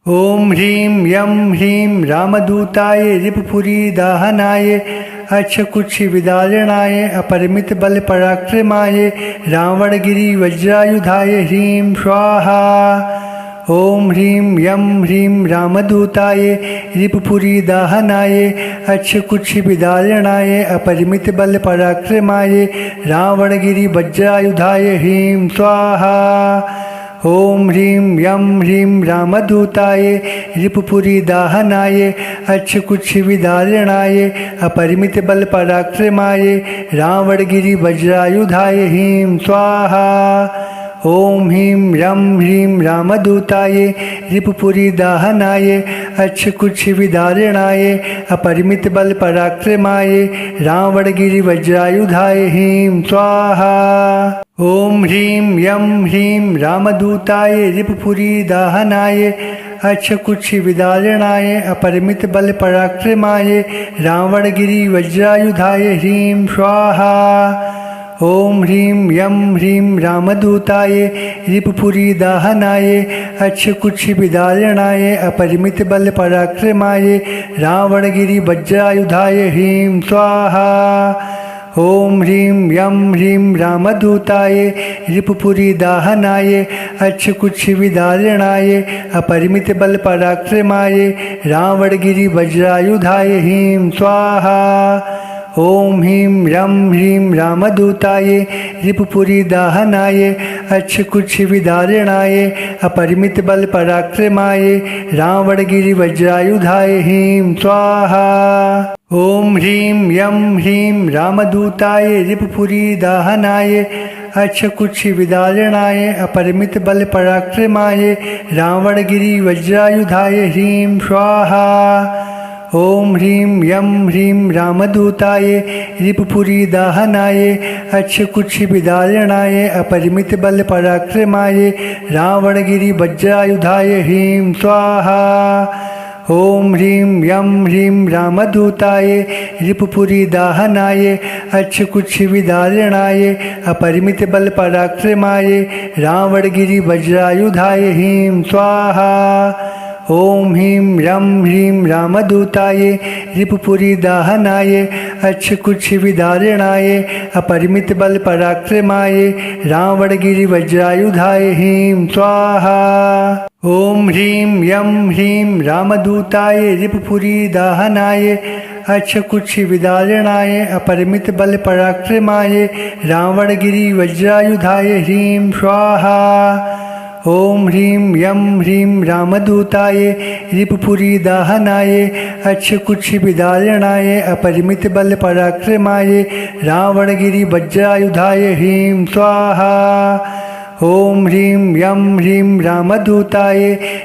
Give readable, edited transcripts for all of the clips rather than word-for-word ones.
ओम ह्रीं यं ह्रीं रामदूताय रिपुपुरी दाहनाय अक्षकुक्षिविदारणाय अपरिमित बल पराक्रमाय रावणगिरि वज्रायुधाय ह्रीं स्वाहा। ओम ह्रीं यं ह्रीं रामदूताय रिपुपुरी दाहनाय अक्षकुक्षिविदारणाय अपरिमित बल पराक्रमाय रावणगिरि वज्रायुधाय ह्रीं स्वाहा। ओम ह्रीं यं ह्रीं रामदूताय रिपुपुरी दाहनाय अक्षकुक्षिविदारणाय अपरिमित बल पराक्रमाय रावणगिरि वज्रायुधाय ह्रीं स्वाहा। ओम ह्रीं यं ह्रीं रामदूताय रिपुपुरी दाहनाय अक्षकुक्षिविदारणाय अपरिमित बल पराक्रमाय रावणगिरि वज्रायुधाय ह्रीं स्वाहा। ओम ह्रीं यं ह्रीं रामदूताय रिपुपुरी दाहनाय अक्षकुक्षिविदारणाय अपरिमित बल पराक्रमाय रावणगिरि वज्रायुधाय ह्रीं स्वाहा। ओम ह्रीं यं ह्रीं रामदूताय रिपुपुरी दाहनाय अक्षकुक्षिविदारणाय अपरिमित बल पराक्रमाय रावणगिरि वज्रायुधाय ह्रीं स्वाहा। ओम ह्रीं यं ह्रीं रामदूताय रिपुपुरी दाहनाय अक्षकुक्षिविदारणाय अपरिमित बल पराक्रमाय रावणगिरि वज्रायुधाय ह्रीं स्वाहा। ओम ह्रीं यं ह्रीं रामदूताय रिपुपुरी दाहनाय अक्षकुक्षिविदारणाय अपरिमित बल पराक्रमाय रावणगिरि वज्रायुधाय ह्रीं स्वाहा। ओम ह्रीं यं ह्रीं रामदूताय रिपुपुरी दाहनाय अक्षकुक्षिविदारणाय अपरिमित बल पराक्रमाय रावणगिरि वज्रायुधाय ह्रीं स्वाहा। ओम ह्रीं यं ह्रीं रामदूताय रिपुपुरी दाहनाय अक्षकुक्षिविदारणाय अपरिमित बल पराक्रमाय रावणगिरि वज्रायुधाय ह्रीं स्वाहा। ओम ह्रीं यं ह्रीं रामदूताय रिपुपुरी दाहनाय अक्षकुक्षिविदारणाय अपरिमित बल पराक्रमाय रावणगिरि वज्रायुधाय ह्रीं स्वाहा। ओम ह्रीं यं ह्रीं रामदूताय रिपुपुरी दाहनाय अक्षकुक्षिविदारणाय अपरिमित बल पराक्रमाय रावणगिरि वज्रायुधाय ह्रीं स्वाहा। ओम ह्रीं यं ह्रीं रामदूताय रिपुपुरी दाहनाय अक्षकुक्षिविदारणाय अपरिमित बल पराक्रमाय रावणगिरि वज्रायुधाय ह्रीं स्वाहा। ओम ह्रीं यं ह्रीं रामदूताय रिपुपुरी दाहनाय अक्षकुक्षिविदारणाय अपरिमित बल पराक्रमाय रावणगिरि वज्रायुधाय ह्रीं स्वाहा। ओम ह्रीं यं ह्रीं रामदूताय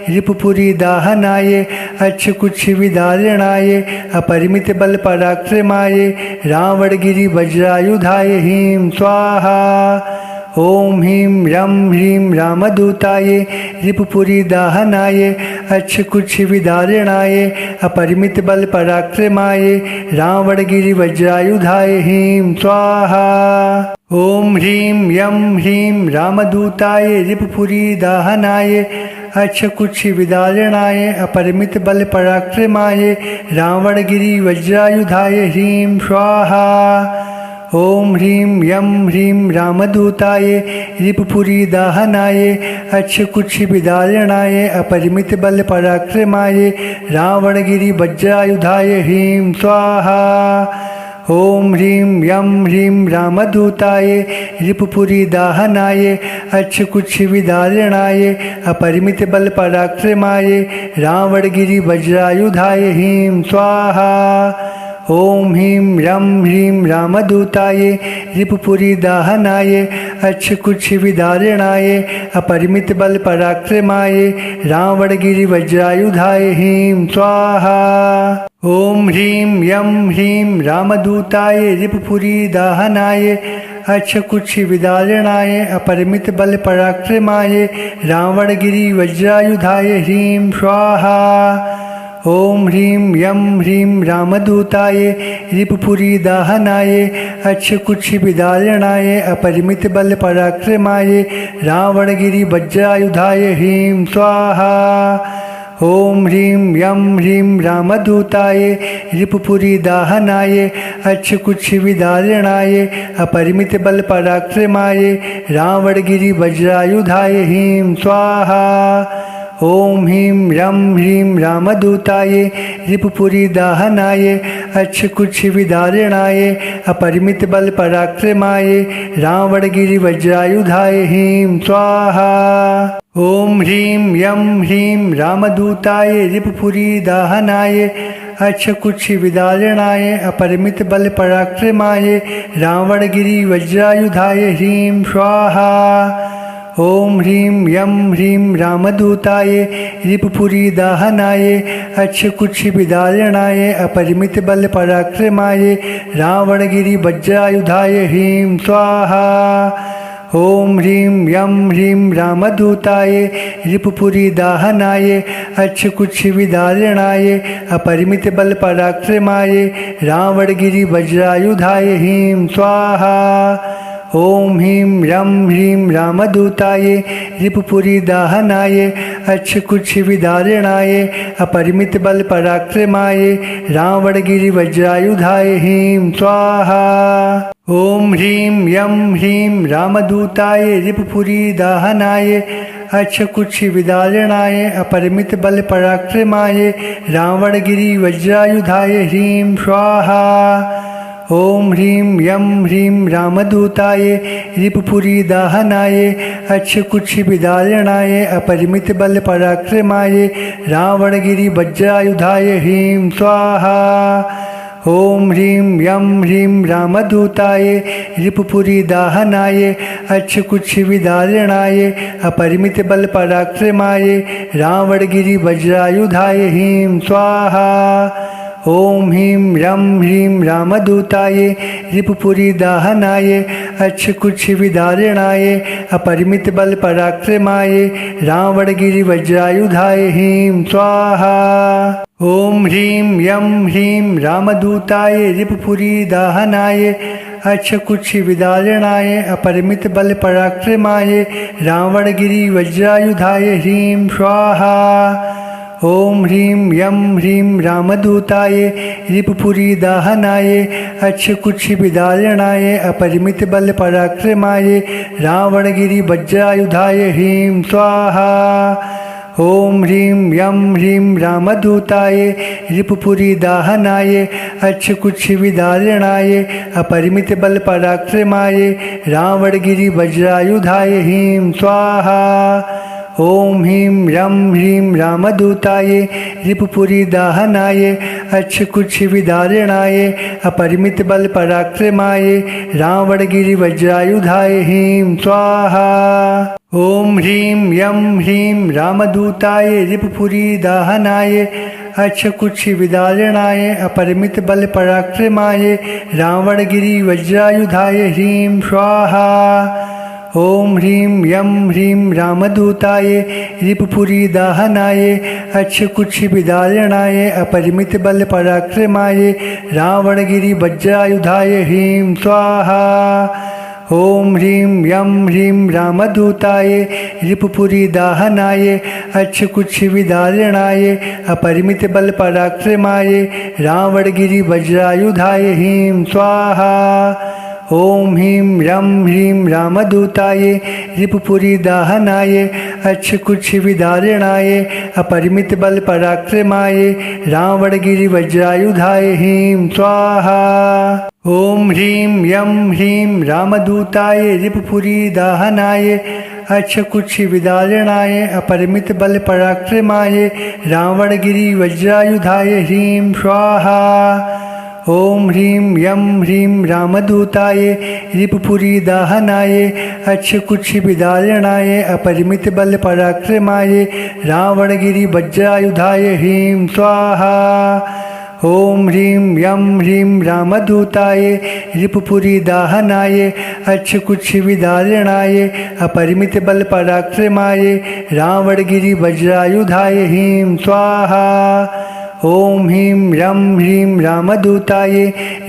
रिपुपुरी दाहनाय अक्षकुक्षिविदारणाय अपरिमित बल पराक्रमाय रावणगिरि वज्रायुधाय ह्रीं स्वाहा। ओम ह्रीं यं ह्रीं रामदूताय रिपुपुरी दाहनाय अक्षकुक्षिविदारणाय अपरिमित बल पराक्रमाय रावणगिरि वज्रायुधाय ह्रीं स्वाहा। ओम ह्रीं यं ह्रीं रामदूताय रिपुपुरी दाहनाय अक्षकुक्षिविदारणाय अपरिमित बल पराक्रमाय रावणगिरि वज्रायुधाय ह्रीं स्वाहा। ओम ह्रीं यं ह्रीं रामदूताय रिपुपुरी दाहनाय अक्षकुक्षिविदारणाय अपरिमित बल पराक्रमाय रावणगिरि वज्रायुधाय ह्रीं स्वाहा। ओम ह्रीं यं ह्रीं रामदूताय रिपुपुरी दाहनाय अक्षकुक्षिविदारणाय अपरिमित बल पराक्रमाय रावणगिरि वज्रायुधाय ह्रीं स्वाहा। ओम ह्रीं यं ह्रीं रामदूताय रिपुपुरी दाहनाय अक्षकुक्षिविदारणाय अपरिमित बल पराक्रमाय रावणगिरि वज्रायुधाय ह्रीं स्वाहा। ओम ह्रीं यं ह्रीं रामदूताय रिपुपुरी दाहनाय अक्षकुक्षिविदारणाय अपरिमित बल पराक्रमाय रावणगिरि वज्रायुधाय ह्रीं स्वाहा। ओम ह्रीं यं ह्रीं रामदूताय रिपुपुरी दाहनाय अक्षकुक्षिविदारणाय अपरिमित बल पराक्रमाय रावणगिरि वज्रायुधाय ह्रीं स्वाहा। ओम ह्रीं यं ह्रीं रामदूताय रिपुपुरी दाहनाय अच्छकुच्छ विदारणाय अपरिमित बल पराक्रमाय रावणगिरि वज्रायुधाय ह्रीं स्वाहा। ओम ह्रीं यं ह्रीं रामदूताय रिपुपुरी दाहनाय अच्छकुच्छ विदारणाय अपरिमित बल पराक्रमाय रावणगिरि वज्रायुधाय ह्रीं स्वाहा। ओम ह्रीं यं ह्रीं रामदूताय रिपुपुरी दाहनाय अच्छकुच्छ विदारणाय अपरिमित बल पराक्रमाय रावणगिरि वज्रायुधाय ह्रीं स्वाहा। ओम ह्रीं यं ह्रीं रामदूताय रिपुपुरी दाहनाय अच्छकुच्छ विदारणाय अपरिमित बल पराक्रमाय रावणगिरि वज्रायुधाय ह्रीं स्वाहा। ओम ह्रीं यं ह्रीं रामदूताय रिपुपुरी दाहनाय अच्छकुच्छ विदारणाय अपरिमित बल पराक्रमाय रावणगिरि वज्रायुधाय ह्रीं स्वाहा। ओम ह्रीं यं ह्रीं रामदूताय रिपुपुरी दाहनाय अच्छकुच्छ विदारणाय अपरिमित बल पराक्रमाय रावणगिरि वज्रायुधाय ह्रीं स्वाहा। ओम ह्रीं यं ह्रीं रामदूताय रिपुपुरी दाहनाय अच्छकुच्छ विदारणाय अपरिमित बल पराक्रमाय रावणगिरि वज्रायुधाय ह्रीं स्वाहा। ओम ह्रीं यं ह्रीं रामदूताय रिपुपुरी दाहनाय अच्छकुच्छ विदारणाय अपरिमित बल पराक्रमाय रावणगिरि वज्रायुधाय ह्रीं स्वाहा। ओम ह्रीं यं ह्रीं रामदूताय रिपुपुरी दाहनाय अच्छकुच्छ विदारणाय अपरिमित बल पराक्रमाय रावणगिरि वज्रायुधाय ह्रीं स्वाहा। ओम ह्रीं यं ह्रीं रामदूताय रिपुपुरी दाहनाय अच्छकुच्छ विदारणाय अपरिमित बल पराक्रमाय रावणगिरि वज्रायुधाय ह्रीं स्वाहा। ओम ह्रीं यं ह्रीं रामदूताय रिपुपुरी दाहनाय अच्छकुच्छ विदारणाय अपरिमित बल पराक्रमाय रावणगिरि वज्रायुधाय ह्रीं स्वाहा। ओम ह्रीं यं ह्रीं रामदूताय रिपुपुरी दाहनाय अच्छकुच्छ विदारणाय अपरिमित बल पराक्रमाय रावणगिरि वज्रायुधाय ह्रीं स्वाहा। ओम ह्रीं यं ह्रीं रामदूताय रिपुपुरी दाहनाय अच्छकुच्छ विदारणाय अपरिमित बल पराक्रमाय रावणगिरि वज्रायुधाय ह्रीं स्वाहा। ओम ह्रीं यं ह्रीं रामदूताय रिपुपुरी दाहनाय अच्छकुच्छ विदारणाय अपरिमित बल पराक्रमाय रावणगिरि वज्रायुधाय ह्रीं स्वाहा। ओम ह्रीं यं ह्रीं रामदूताय रिपुपुरी दाहनाय अच्छकुच्छ विदारणाय अपरिमित बल पराक्रमाय रावणगिरि वज्रायुधाय ह्रीं स्वाहा। ओम ह्रीं यं ह्रीं रामदूताय रिपुपुरी दाहनाय अच्छकुच्छ विदारणाय अपरिमित बल पराक्रमाय रावणगिरि वज्रायुधाय ह्रीं स्वाहा। ओम ह्रीं यं ह्रीं रामदूताय रिपुपुरी दाहनाय अच्छकुच्छ विदारणाय अपरिमित बल पराक्रमाय रावणगिरि वज्रायुधाय ह्रीं स्वाहा। ओम ह्रीं यं ह्रीं रामदूताय रिपुपुरी दाहनाय अच्छकुच्छ विदारणाय अपरिमित बल पराक्रमाय रावणगिरि वज्रायुधाय ह्रीं स्वाहा। ओम ह्रीं यं ह्रीं रामदूताय रिपुपुरी दाहनाय अच्छकुच्छ विदारणाय अपरिमित बल पराक्रमाय रावणगिरि वज्रायुधाय ह्रीं स्वाहा। ओम ह्रीं यं ह्रीं रामदूताय रिपुपुरी दाहनाय अच्छकुच्छ विदारणाय अपरिमित बल पराक्रमाय रावणगिरि वज्रायुधाय ह्रीं स्वाहा। ओम ह्रीं यं ह्रीं रामदूताय रिपुपुरी दाहनाय अच्छकुच्छ विदारणाय अपरिमित बल पराक्रमाय रावणगिरि वज्रायुधाय ह्रीं स्वाहा। ओम ह्रीं रं ह्रीं रामदूताय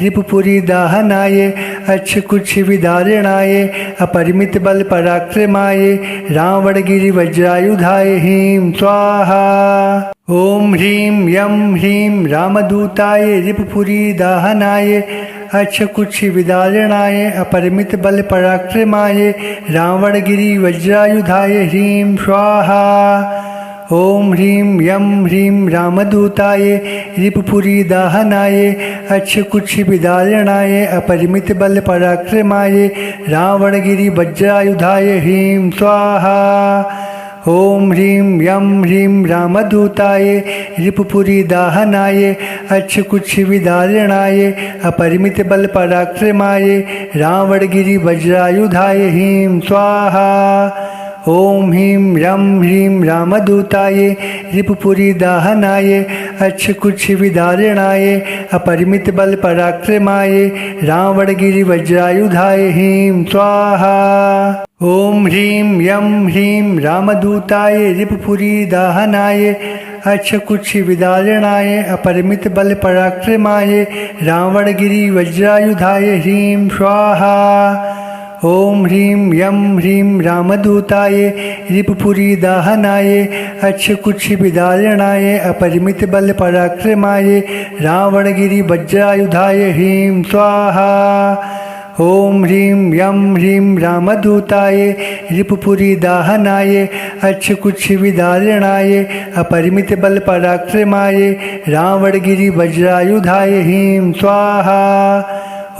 रिपुपुरी दाहनाय अक्षकुक्ष विदारणाय अपरिमित बल पराक्रमाय रावणगिरि वज्रायुधाय ह्रीं स्वाहा। ओम ह्रीं यं ह्रीं रामदूताय रिपुपुरी दाहनाय अक्षकुक्ष विदारणाय अपरिमित बल पराक्रमाय रावणगिरि वज्रायुधाय ह्रीं स्वाहा। ओम ह्रीं यं ह्रीं रामदूताय रिपुपुरी दाहनाय अक्षकुक्ष विदारणाय अपरिमित बल पराक्रमाय रावणगिरि वज्रायुधाय ह्रीं स्वाहा। ओम ह्रीं यं ह्रीं रामदूताय रिपुपुरी दाहनाय अक्षकुक्ष विदारणाय अपरिमित बल पराक्रमाय रावणगिरि वज्रायुधाय ह्रीं स्वाहा। ओम ह्रीं रं ह्रीं रामदूताय रिपुपुरी दाहनाय अक्षकुक्ष विदारणाय अपरिमित बल पराक्रमाय रावणगिरि वज्रायुधाय ह्रीं स्वाहा। ओम ह्रीं यं ह्रीं रामदूताय रिपुपुरी दाहनाय अक्षकुक्ष विदारणाय अपरिमित बल पराक्रमाय रावणगिरि वज्रायुधाय ह्रीं स्वाहा। ओम ह्रीं यं ह्रीं रामदूताय रिपुपुरी दाहनाय अक्षकुक्ष विदारणाय अपरिमित बल पराक्रमाय रावणगिरि वज्रायुधाय ह्रीं स्वाहा। ओम ह्रीं यं ह्रीं रामदूताय रिपुपुरी दाहनाय अक्षकुक्ष विदारणाय अपरिमित बल पराक्रमाय रावणगिरि वज्रायुधाय ह्रीं स्वाहा।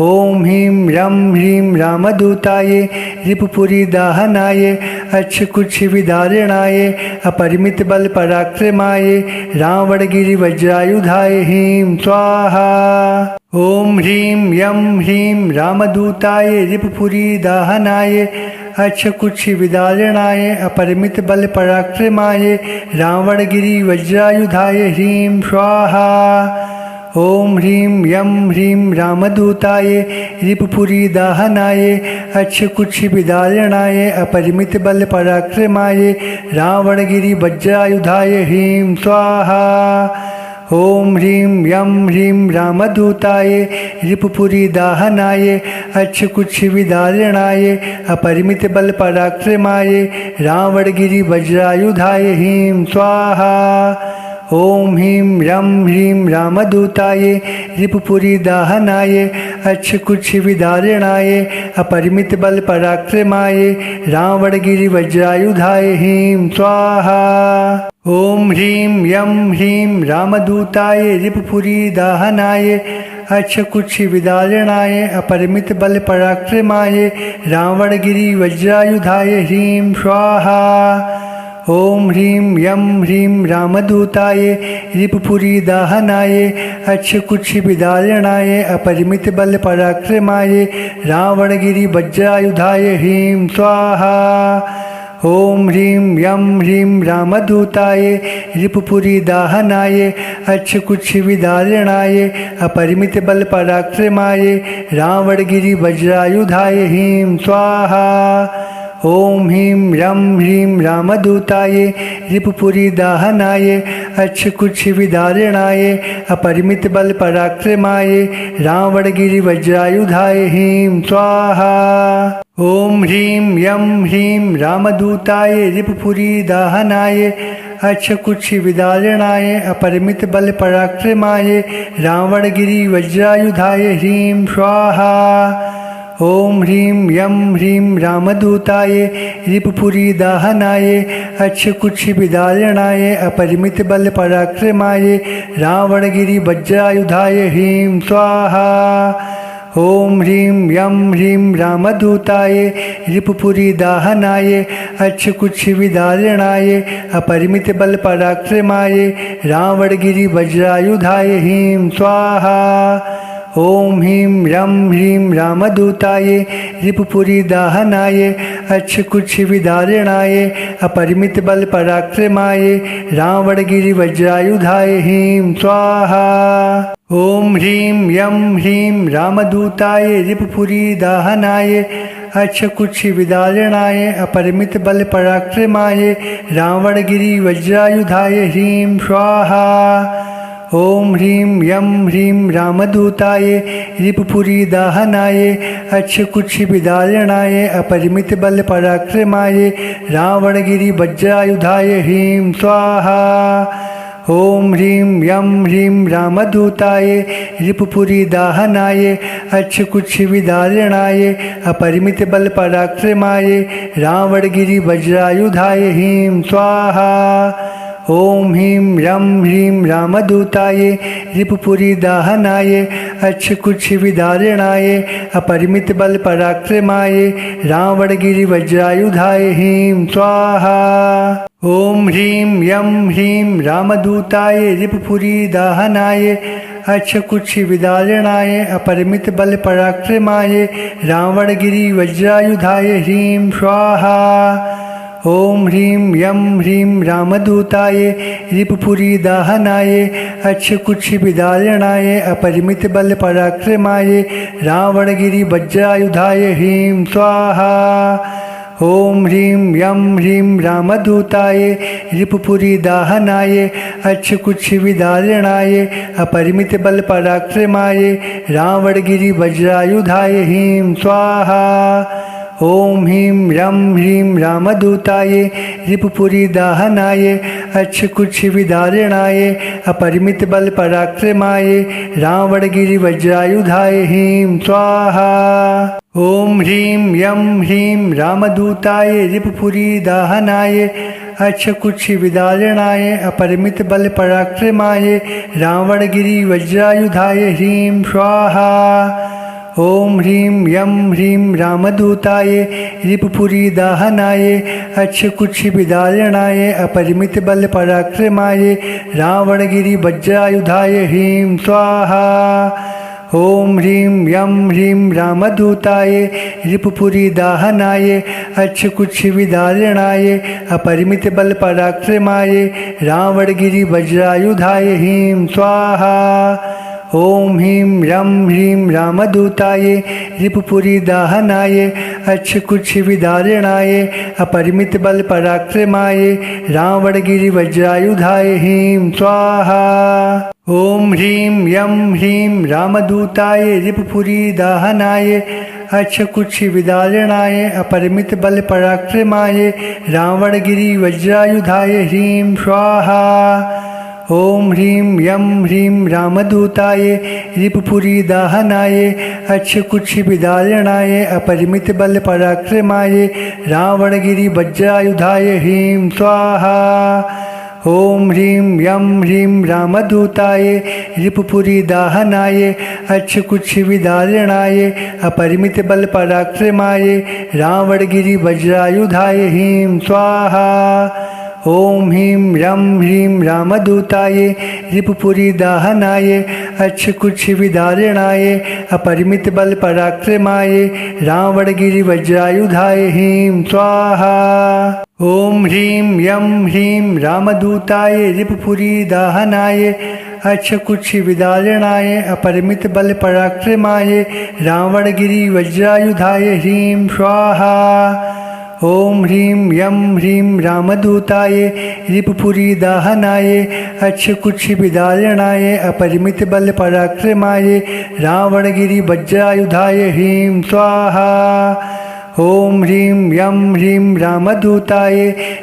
ओम ह्रीं रं ह्रीं रामदूताय रिपुपुरी दाहनाय अक्षकुक्ष विदारणाय अपरिमित बल पराक्रमाय रावणगिरि वज्रायुधाय ह्रीं स्वाहा। ओम ह्रीं यं ह्रीं रामदूताय रिपुपुरी दाहनाय अक्षकुक्ष विदारणाय अपरिमित बल पराक्रमाय रावणगिरि वज्रायुधाय ह्रीं स्वाहा। ओम ह्रीं यं ह्रीं रामदूताय रिपुपुरी दाहनाय अक्षकुक्ष विदारणाय अपरिमित बल पराक्रमाय रावणगिरि वज्रायुधाय ह्रीं स्वाहा। ओम ह्रीं यं ह्रीं रामदूताय रिपुपुरी दाहनाय अक्षकुक्ष विदारणाय अपरिमित बल पराक्रमाय रावणगिरि वज्रायुधाय ह्रीं स्वाहा। ओम ह्रीं रं ह्रीं रामदूताय रिपुपुरी दाहनाय अक्षकुक्ष विदारणाय अपरिमित बल पराक्रमाय रावणगिरि वज्रायुधाय ह्रीं स्वाहा। ओम ह्रीं यं ह्रीं रामदूताय रिपुपुरी दाहनाय अक्षकुक्ष विदारणाय अपरिमित बल पराक्रमाय रावणगिरि वज्रायुधाय ह्रीं स्वाहा। ओम ह्रीं यं ह्रीं रामदूताय रिपुपुरी दाहनाय अक्षकुक्ष विदारणाय अपरिमित बल पराक्रमाय रावणगिरि वज्रायुधाय ह्रीं स्वाहा। ओम ह्रीं यं ह्रीं रामदूताय रिपुपुरी दाहनाय अक्षकुक्ष विदारणाय अपरिमित बल पराक्रमाय रावणगिरि वज्रायुधाय ह्रीं स्वाहा। ओम ह्रीं रं ह्रीं रामदूताय रिपुपुरी दाहनाय अक्षकुक्ष विदारणाय अपरिमित बल पराक्रमाय रावणगिरि वज्रायुधाय ह्रीं स्वाहा। ओम ह्रीं यं ह्रीं रामदूताय रिपुपुरी दाहनाय अक्षकुक्ष विदारणाय अपरिमित बल पराक्रमाय रावणगिरि वज्रायुधाय ह्रीं स्वाहा। ओम ह्रीं यं ह्रीं रामदूताय रिपुपुरी दाहनाय अक्षकुक्ष विदारणाय अपरिमित बल पराक्रमाय रावणगिरि वज्रायुधाय ह्रीं स्वाहा। ओम ह्रीं यं ह्रीं रामदूताय रिपुपुरी दाहनाय अक्षकुक्ष विदारणाय अपरिमित बल पराक्रमाय रावणगिरि वज्रायुधाय ह्रीं स्वाहा। ओम ह्रीं रं ह्रीं रामदूताय रिपुपुरी दाहनाय अक्षकुक्ष विदारणाय अपरिमित बल पराक्रमाय रावणगिरि वज्रायुधाय ह्रीं स्वाहा। ओम ह्रीं यं ह्रीं रामदूताय रिपुपुरी दाहनाय अक्षकुक्ष विदारणाय अपरिमित बल पराक्रमाय रावणगिरि वज्रायुधाय ह्रीं स्वाहा। ओम ह्रीं यं ह्रीं रामदूताय रिपुपुरी दाहनाय अक्षकुक्षि विदारणाय अपरिमित बल पराक्रमाय रावणगिरि वज्रायुधाय ह्रीं स्वाहा। ओम ह्रीं यं ह्रीं रामदूताय रिपुपुरी दाहनाय अक्षकुक्षि विदारणाय अपरिमित बल पराक्रमाय रावणगिरि वज्रायुधाय ह्रीं स्वाहा। ओम ह्रीं यं ह्रीं रामदूताय रिपुपुरी दाहनाय अक्षकुक्षि विदारणाय अपरिमित बल पराक्रमाय रावणगिरि वज्रायुधाय ह्रीं स्वाहा। ओम ह्रीं यं ह्रीं रामदूताय रिपुपुरी दाहनाय अक्षकुक्षि विदारणाय अपरिमित बल पराक्रमाय रावणगिरि वज्रायुधाय ह्रीं स्वाहा। ओम ह्रीं यं ह्रीं रामदूताय रिपुपुरी दाहनाय अक्षकुक्षि विदारणाय अपरिमित बल पराक्रमाय रावणगिरि वज्रायुधाय ह्रीं स्वाहा। ओम ह्रीं यं ह्रीं रामदूताय रिपुपुरी दाहनाय अक्षकुक्षि विदारणाय अपरिमित बल पराक्रमाय रावणगिरि वज्रायुधाय ह्रीं स्वाहा। ओम ह्रीं यं ह्रीं रामदूताय रिपुपुरी दाहनाय अक्षकुक्षि विदारणाय अपरिमित बल पराक्रमाय रावणगिरि वज्रायुधाय ह्रीं स्वाहा। ओम ह्रीं यं ह्रीं रामदूताय रिपुपुरी दाहनाय अक्षकुक्षि विदारणाय अपरिमित बल पराक्रमाय रावणगिरि वज्रायुधाय ह्रीं स्वाहा। ओम ह्रीं यं ह्रीं रामदूताय रिपुपुरी दाहनाय अक्षकुक्षि विदारणाय अपरिमित बल पराक्रमाय रावणगिरि वज्रायुधाय ह्रीं स्वाहा। ओम ह्रीं यं ह्रीं रामदूताय रिपुपुरी दाहनाय अक्षकुक्षि विदारणाय अपरिमित बल पराक्रमाय रावणगिरि वज्रायुधाय ह्रीं स्वाहा। ओम ह्रीं यं ह्रीं रामदूताय रिपुपुरी दाहनाय अक्षकुक्षि विदारणाय अपरिमित बल पराक्रमाय रावणगिरि वज्रायुधाय ह्रीं स्वाहा। ओम ह्रीं यं ह्रीं रामदूताय रिपुपुरी दाहनाय अक्षकुक्षि विदारणाय अपरिमित बल पराक्रमाय रावणगिरि वज्रायुधाय ह्रीं स्वाहा। ओम ह्रीं यं ह्रीं रामदूताय रिपुपुरी दाहनाय अक्षकुक्षि विदारणाय अपरिमित बल पराक्रमाय रावणगिरि वज्रायुधाय ह्रीं स्वाहा। ओम ह्रीं यं ह्रीं रामदूताय रिपुपुरी दाहनाय अक्षकुक्षि विदारणाय अपरिमित बल पराक्रमाय रावणगिरि वज्रायुधाय ह्रीं स्वाहा। ओम ह्रीं यं ह्रीं रामदूताय रिपुपुरी दाहनाय अक्षकुक्षि विदारणाय अपरिमित बल पराक्रमाय रावणगिरि वज्रायुधाय ह्रीं स्वाहा। ओम ह्रीं यं ह्रीं रामदूताय रिपुपुरी दाहनाय अक्षकुक्षि विदारणाय अपरिमित बल पराक्रमाय रावणगिरि वज्रायुधाय ह्रीं स्वाहा। ओम ह्रीं यं ह्रीं रामदूताय रिपुपुरी दाहनाय अक्षकुक्षि विदारणाय अपरिमित बल पराक्रमाय रावणगिरि वज्रायुधाय ह्रीं स्वाहा। ओम ह्रीं यं ह्रीं रामदूताय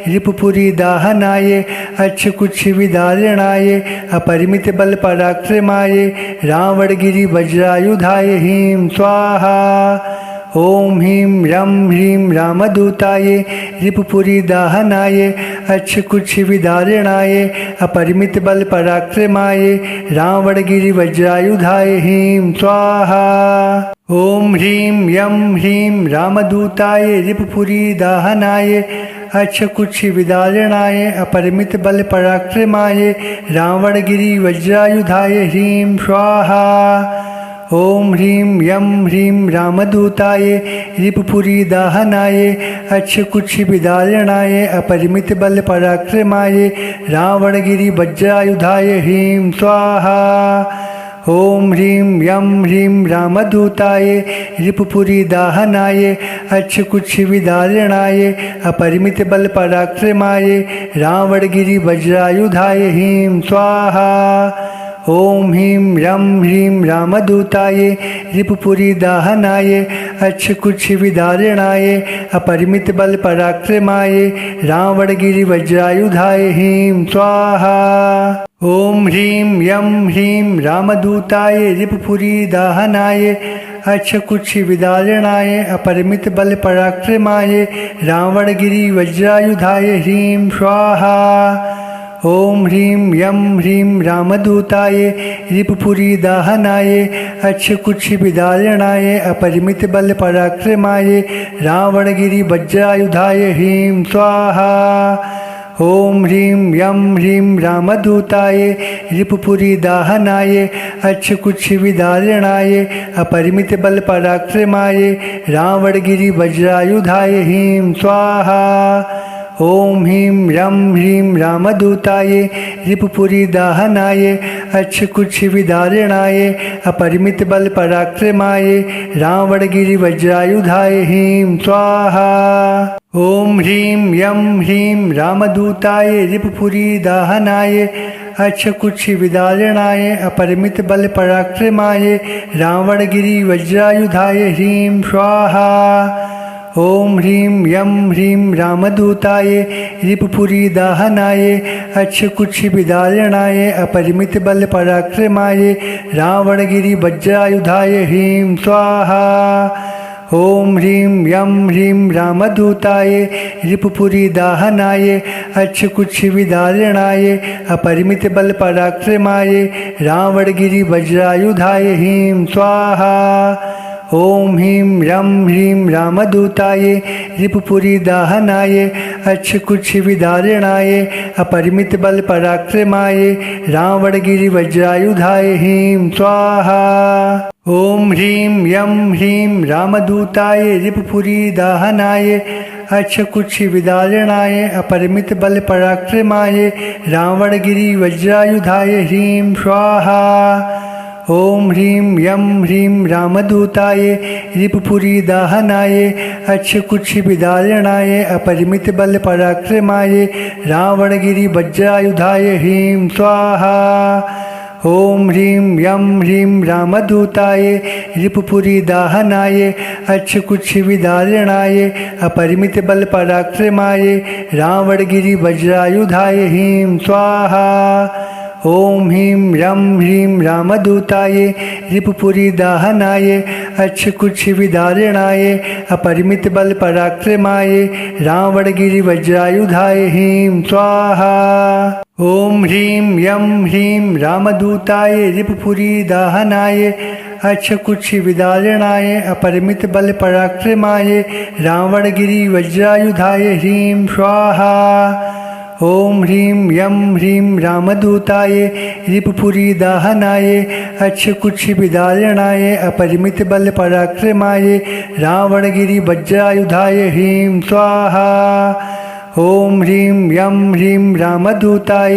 रिपुपुरी दाहनाय अक्षकुक्षि विदारणाय अपरिमित बल पराक्रमाय रावणगिरि वज्रायुधाय ह्रीं स्वाहा। ओम ह्रीं यं ह्रीं रामदूताय रिपुपुरी दाहनाय अक्षकुक्षि विदारणाय अपरिमित बल पराक्रमाय रावणगिरि वज्रायुधाय ह्रीं स्वाहा। ओम ह्रीं यं ह्रीं रामदूताय रिपुपुरी दाहनाय अक्षकुक्षि विदारणाय अपरिमित बल पराक्रमाय रावणगिरि वज्रायुधाय ह्रीं स्वाहा। ओम ह्रीं यं ह्रीं रामदूताय रिपुपुरी दाहनाय अक्षकुक्षि विदारणाय अपरिमित बल पराक्रमाय रावणगिरि वज्रायुधाय ह्रीं स्वाहा। ओम ह्रीं यं ह्रीं रामदूताय रिपुपुरी दाहनाय अक्षकुक्षि विदारणाय अपरिमित बल पराक्रमाय रावणगिरि वज्रायुधाय ह्रीं स्वाहा। ओम ह्रीं रं ह्रीं रामदूताय रिपुपुरी दाहनाय अक्षकुक्ष विदारणाय अपरिमित बल पराक्रमाय रावणगिरि वज्रायुधाय ह्रीं स्वाहा। ओम ह्रीं यं ह्रीं रामदूताय रिपुपुरी दाहनाय अक्षकुक्ष विदारणाय अपरिमित बल पराक्रमाय रावणगिरि वज्रायुधाय ह्रीं स्वाहा। ओम ह्रीं यं ह्रीं रामदूताय रिपुपुरी दाहनाय अक्षकुक्ष विदारणाय अपरिमित बल पराक्रमाय रावणगिरि वज्रायुधाय ह्रीं स्वाहा। ओम ह्रीं यं ह्रीं रामदूताय रिपुपुरी दाहनाय अक्षकुक्ष विदारणाय अपरिमित बल पराक्रमाय रावणगिरि वज्रायुधाय ह्रीं स्वाहा। ओम ह्रीं रं ह्रीं रामदूताय रिपुपुरी दाहनाय अक्षकुक्ष विदारणाय अपरिमित बल पराक्रमाय रावणगिरि वज्रायुधाय ह्रीं स्वाहा। ओम ह्रीं यं ह्रीं रामदूताय रिपुपुरी दाहनाय अक्षकुक्ष विदारणाय अपरिमित बल पराक्रमाय रावणगिरि वज्रायुधाय ह्रीं स्वाहा। ओम ह्रीं यं ह्रीं रामदूताय रिपुपुरी दाहनाय अक्षकुक्ष विदारणाय अपरिमित बल पराक्रमाय रावणगिरि वज्रायुधाय ह्रीं स्वाहा। ओम ह्रीं यं ह्रीं रामदूताय रिपुपुरी दाहनाय अक्षकुक्ष विदारणाय अपरिमित बल पराक्रमाय रावणगिरि वज्रायुधाय ह्रीं स्वाहा। ओम ह्रीं रं ह्रीं रामदूताय रिपुपुरी दाहनाय अक्षकुक्ष विदारणाय अपरिमित बल पराक्रमाय रावणगिरि वज्रायुधाय ह्रीं स्वाहा। ओम ह्रीं यं ह्रीं रामदूताय रिपुपुरी दाहनाय अक्षकुक्ष विदारणाय अपरिमित बल पराक्रमाय रावणगिरि वज्रायुधाय ह्रीं स्वाहा। ओम ह्रीं यं ह्रीं रामदूताय रिपुपुरी दाहनाय अक्षकुक्ष विदारणाय अपरिमित बल पराक्रमाय रावणगिरि वज्रायुधाय ह्रीं स्वाहा। ओम ह्रीं यं ह्रीं रामदूताय रिपुपुरी दाहनाय अक्षकुक्ष विदारणाय अपरिमित बल पराक्रमाय रावणगिरि वज्रायुधाय ह्रीं स्वाहा। ओम ह्रीं रं ह्रीं रामदूताय रिपुपुरी दाहनाय अक्षकुक्ष विदारणाय अपरिमित बल पराक्रमाय रावणगिरि वज्रायुधाय ह्रीं स्वाहा। ओम ह्रीं यं ह्रीं रामदूताय रिपुपुरी दाहनाय अक्षकुक्ष विदारणाय अपरिमित बल पराक्रमाय रावणगिरि वज्रायुधाय ह्रीं स्वाहा। ओम ह्रीं यं ह्रीं रामदूताय रिपुपुरी दाहनाय अक्षकुक्ष विदारणाय अपरिमित बल पराक्रमाय रावणगिरि वज्रायुधाय ह्रीं स्वाहा। ओम ह्रीं यं ह्रीं रामदूताय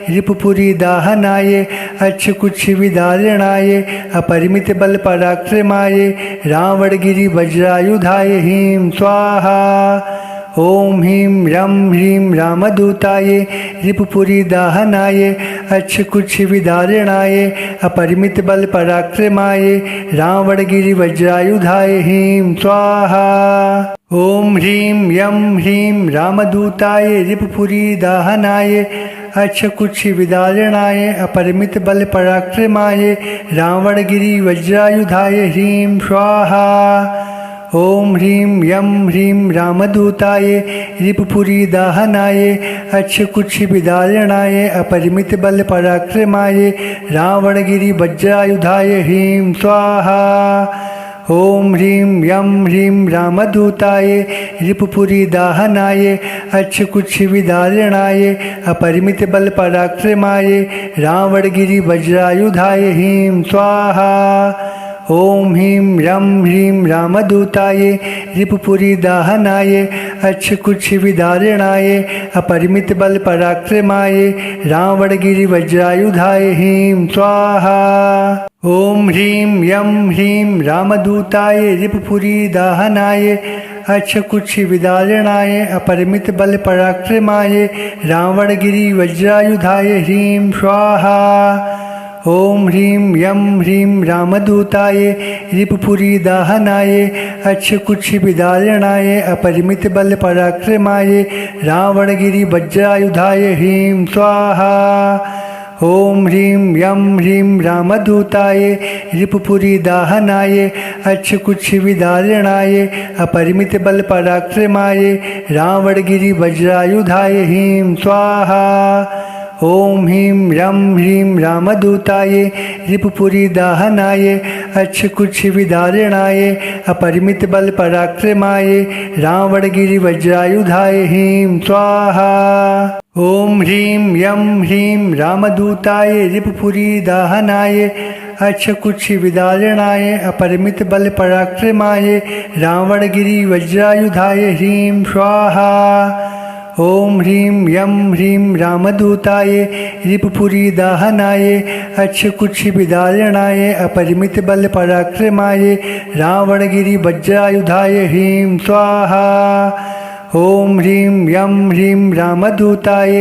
रिपुपुरी दाहनाय अक्षकुक्ष विदारणाय अपरिमित बल पराक्रमाय रावणगिरि वज्रायुधाय ह्रीं स्वाहा। ओम ह्रीं रं ह्रीं रामदूताय रिपुपुरी दाहनाय अक्षकुक्ष विदारणाय अपरिमित बल पराक्रमाय रावणगिरि वज्रायुधाय ह्रीं स्वाहा। ओम ह्रीं यं ह्रीं रामदूताय रिपुपुरी दाहनाय अक्षकुक्ष विदारणाय अपरिमित बल पराक्रमाय रावणगिरि वज्रायुधाय ह्रीं स्वाहा। ओम ह्रीं यं ह्रीं रामदूताय रिपुपुरी दाहनाय अक्षकुक्ष विदारणाय अपरिमित बल पराक्रमाय रावणगिरि वज्रायुधाय ह्रीं स्वाहा। ओम ह्रीं यं ह्रीं रामदूताय रिपुपुरी दाहनाय अक्षकुक्ष विदारणाय अपरिमित बल पराक्रमाय रावणगिरि वज्रायुधाय ह्रीं स्वाहा। ओम ह्रीं रं ह्रीं रामदूताय रिपुपुरी दाहनाय अक्षकुक्ष विदारणाय अपरिमित बल पराक्रमाय रावणगिरि वज्रायुधाय ह्रीं स्वाहा। ओम ह्रीं यं ह्रीं रामदूताय रिपुपुरी दाहनाय अक्षकुक्ष विदारणाय अपरिमित बल पराक्रमाय रावणगिरि वज्रायुधाय ह्रीं स्वाहा। ओम ह्रीं यं ह्रीं रामदूताय रिपुपुरी दाहनाय अक्षकुक्षिविदारणाय अपरिमित बल पराक्रमाय रावणगिरि वज्रायुधाय ह्रीं स्वाहा। ओम ह्रीं यं ह्रीं रामदूताय रिपुपुरी दाहनाय अक्षकुक्षिविदारणाय अपरिमित बल पराक्रमाय रावणगिरि वज्रायुधाय ह्रीं स्वाहा। ओम ह्रीं यं ह्रीं रामदूताय रिपुपुरी दाहनाय अक्षकुक्षिविदारणाय अपरिमित बल पराक्रमाय रावणगिरि वज्रायुधाय ह्रीं स्वाहा। ओम ह्रीं यं ह्रीं रामदूताय रिपुपुरी दाहनाय अक्षकुक्षिविदारणाय अपरिमित बल पराक्रमाय रावणगिरि वज्रायुधाय ह्रीं स्वाहा। ओम ह्रीं यं ह्रीं रामदूताय रिपुपुरी दाहनाय अक्षकुक्षिविदारणाय अपरिमित बल पराक्रमाय रावणगिरि वज्रायुधाय ह्रीं स्वाहा। ओम ह्रीं यं ह्रीं रामदूताय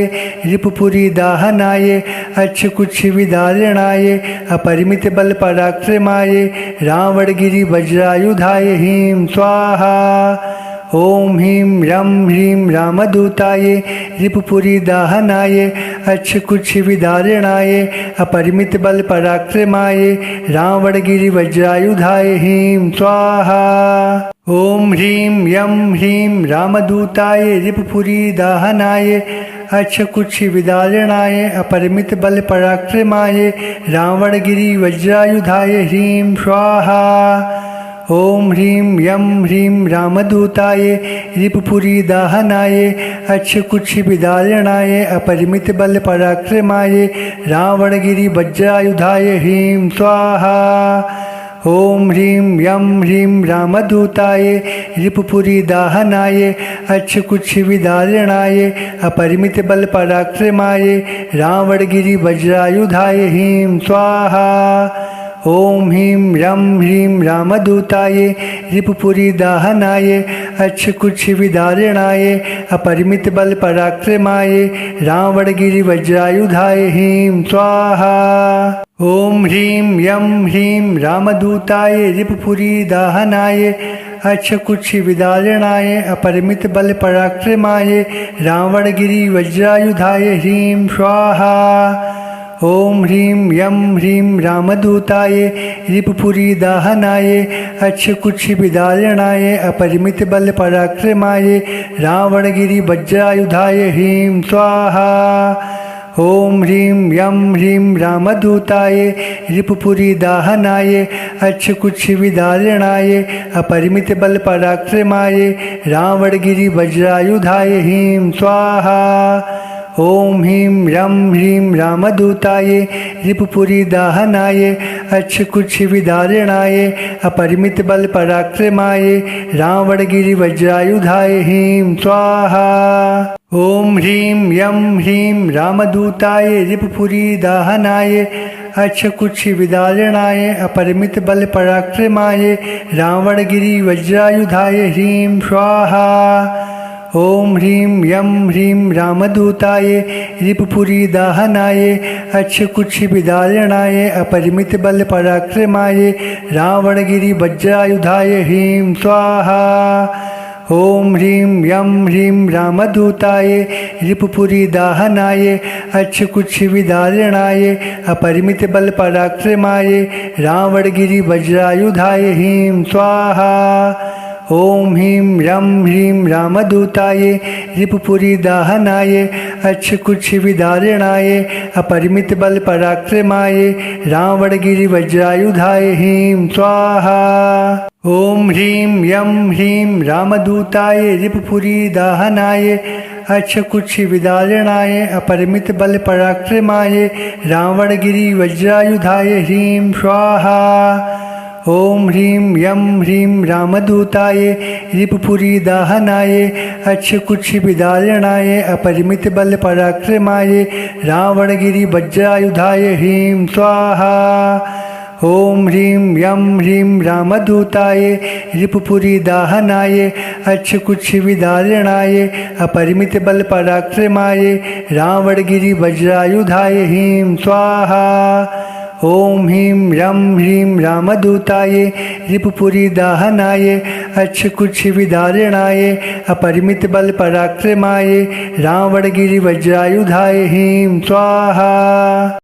रिपुपुरी दाहनाय अक्षकुक्षिविदारणाय अपरिमित बल पराक्रमाय रावणगिरि वज्रायुधाय ह्रीं स्वाहा। ओम ह्रीं यं ह्रीं रामदूताय रिपुपुरी दाहनाय अक्षकुक्षिविदारणाय अपरिमित बल पराक्रमाय रावणगिरि वज्रायुधाय ह्रीं स्वाहा। ओम ह्रीं यं ह्रीं रामदूताय रिपुपुरी दाहनाय अक्षकुक्षिविदारणाय अपरिमित बल पराक्रमाय रावणगिरि वज्रायुधाय ह्रीं स्वाहा। ओम ह्रीं यं ह्रीं रामदूताय रिपुपुरी दाहनाय अक्षकुक्षिविदारणाय अपरिमित बल पराक्रमाय रावणगिरि वज्रायुधाय ह्रीं स्वाहा। ओम ह्रीं यं ह्रीं रामदूताय रिपुपुरी दाहनाय अक्षकुक्षिविदारणाय अपरिमित बल पराक्रमाय रावणगिरि वज्रायुधाय ह्रीं स्वाहा। ओम ह्रीं यं ह्रीं रामदूताय रिपुपुरी दाहनाय अक्षकुक्षिविदारणाय अपरिमित बल पराक्रमाय रावणगिरि वज्रायुधाय ह्रीं स्वाहा। ओम ह्रीं यं ह्रीं रामदूताय रिपुपुरी दाहनाय अक्षकुक्षिविदारणाय अपरिमित बल पराक्रमाय रावणगिरि वज्रायुधाय ह्रीं स्वाहा। ओम ह्रीं यं ह्रीं रामदूताय रिपुपुरी दाहनाय अक्षकुक्षिविदारणाय अपरिमित बल पराक्रमाय रावणगिरि वज्रायुधाय ह्रीं स्वाहा। ओम ह्रीं यं ह्रीं रामदूताय रिपुपुरी दाहनाय अक्षकुक्षिविदारणाय अपरिमित बल पराक्रमाय रावणगिरि वज्रायुधाय ह्रीं स्वाहा। ओम ह्रीं यं ह्रीं रामदूताय रिपुपुरी दाहनाय अक्षकुक्षिविदारणाय अपरिमित बल पराक्रमाय रावणगिरि वज्रायुधाय ह्रीं स्वाहा। ओम ह्रीं यं ह्रीं रामदूताय रिपुपुरी दाहनाय अक्षकुक्षिविदारणाय अपरिमित बल पराक्रमाय रावणगिरि वज्रायुधाय ह्रीं स्वाहा। ओम ह्रीं यं ह्रीं रामदूताय रिपुपुरी दाहनाय अक्षकुक्षिविदारणाय अपरिमित बल पराक्रमाय रावणगिरि वज्रायुधाय ह्रीं स्वाहा। ओम ह्रीं यं ह्रीं रामदूताय रिपुपुरी दाहनाय अक्षकुक्षिविदारणाय अपरिमित बल पराक्रमाय रावणगिरि वज्रायुधाय ह्रीं स्वाहा। ओम ह्रीं यं ह्रीं रामदूताय रिपुपुरी दाहनाय अक्षकुक्षिविदारणाय अपरिमित बल पराक्रमाय रावणगिरि वज्रायुधाय ह्रीं स्वाहा। ओम ह्रीं यं ह्रीं रामदूताय रिपुपुरी दाहनाय अक्षकुक्षिविदारणाय अपरिमित बल पराक्रमाय रावणगिरि वज्रायुधाय ह्रीं स्वाहा। ओम ह्रीं यं ह्रीं रामदूताय रिपुपुरी दाहनाय अक्षकुक्षिविदारणाय अपरिमित बल पराक्रमाय रावणगिरि वज्रायुधाय ह्रीं स्वाहा। ओम ह्रीं यं ह्रीं रामदूताय रिपुपुरी दाहनाय अक्षकुक्षिविदारणाय अपरिमित बल पराक्रमाय रावणगिरि वज्रायुधाय ह्रीं स्वाहा। ओम ह्रीं रं ह्रीं रामदूताय रिपुपुरी दाहनाय अक्षकुच्छ विदारणाय अपरिमित बल पराक्रमाय रावणगिरि वज्रायुधाय ह्रीं स्वाहा।